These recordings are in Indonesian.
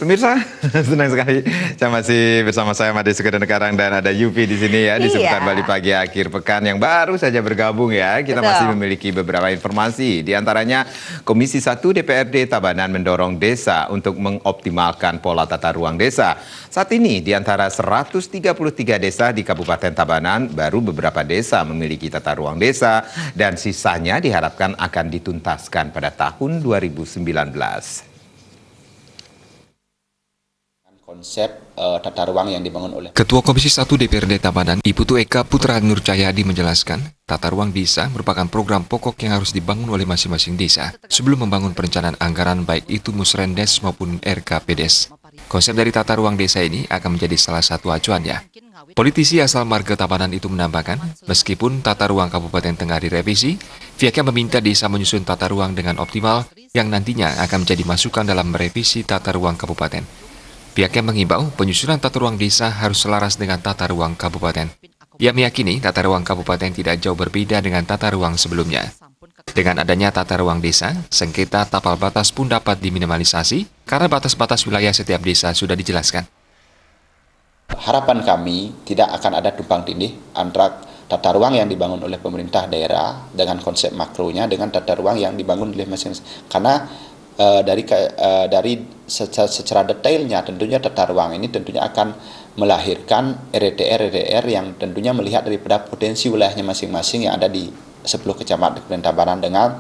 Pemirsa, senang sekali masih bersama saya Made Sukadankarang dan ada Yupi di sini ya di seputar Bali Pagi akhir pekan yang baru saja bergabung ya. Kita masih memiliki beberapa informasi. Di antaranya Komisi 1 DPRD Tabanan mendorong desa untuk mengoptimalkan pola tata ruang desa. Saat ini di antara 133 desa di Kabupaten Tabanan baru beberapa desa memiliki tata ruang desa dan sisanya diharapkan akan dituntaskan pada tahun 2019. Konsep tata ruang yang dibangun oleh Ketua Komisi 1 DPRD Tabanan, Iputu Eka Putra Nurjayadi menjelaskan, tata ruang desa merupakan program pokok yang harus dibangun oleh masing-masing desa sebelum membangun perencanaan anggaran baik itu Musrendes maupun RKPDes. Konsep dari tata ruang desa ini akan menjadi salah satu acuannya. Politisi asal marga Tabanan itu menambahkan, meskipun tata ruang Kabupaten Tengah direvisi, pihaknya meminta desa menyusun tata ruang dengan optimal yang nantinya akan menjadi masukan dalam merevisi tata ruang kabupaten. Pihaknya mengimbau penyusunan tata ruang desa harus selaras dengan tata ruang kabupaten. Ia meyakini tata ruang kabupaten tidak jauh berbeda dengan tata ruang sebelumnya. Dengan adanya tata ruang desa, sengketa tapal batas pun dapat diminimalisasi karena batas-batas wilayah setiap desa sudah dijelaskan. Harapan kami tidak akan ada tumpang tindih antara tata ruang yang dibangun oleh pemerintah daerah dengan konsep makronya dengan tata ruang yang dibangun oleh masing-masing. Karena secara detailnya tentunya tata ruang ini tentunya akan melahirkan RDR yang tentunya melihat daripada potensi wilayahnya masing-masing yang ada di 10 kecamatan di Tabanan dengan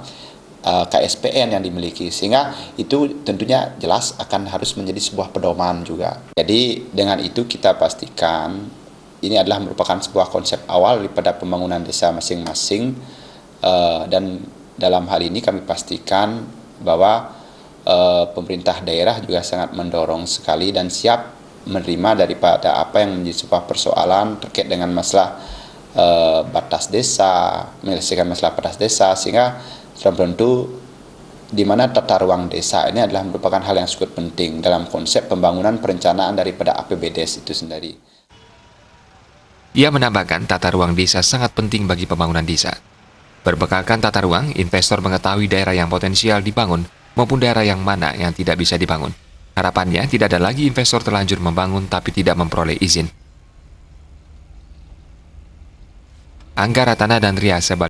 KSPN yang dimiliki, sehingga itu tentunya jelas akan harus menjadi sebuah pedoman juga. Jadi dengan itu kita pastikan ini adalah merupakan sebuah konsep awal daripada pembangunan desa masing-masing, dan dalam hal ini kami pastikan bahwa pemerintah daerah juga sangat mendorong sekali dan siap menerima daripada apa yang menjadi sebuah persoalan terkait dengan masalah batas desa, menyelesaikan masalah batas desa, sehingga tentu di mana tata ruang desa ini adalah merupakan hal yang sangat penting dalam konsep pembangunan perencanaan daripada APBDes itu sendiri. Ia menambahkan tata ruang desa sangat penting bagi pembangunan desa. Berbekalkan tata ruang, investor mengetahui daerah yang potensial dibangun maupun daerah yang mana yang tidak bisa dibangun. Harapannya tidak ada lagi investor terlanjur membangun tapi tidak memperoleh izin. Angga Ratana dan Ria Sebal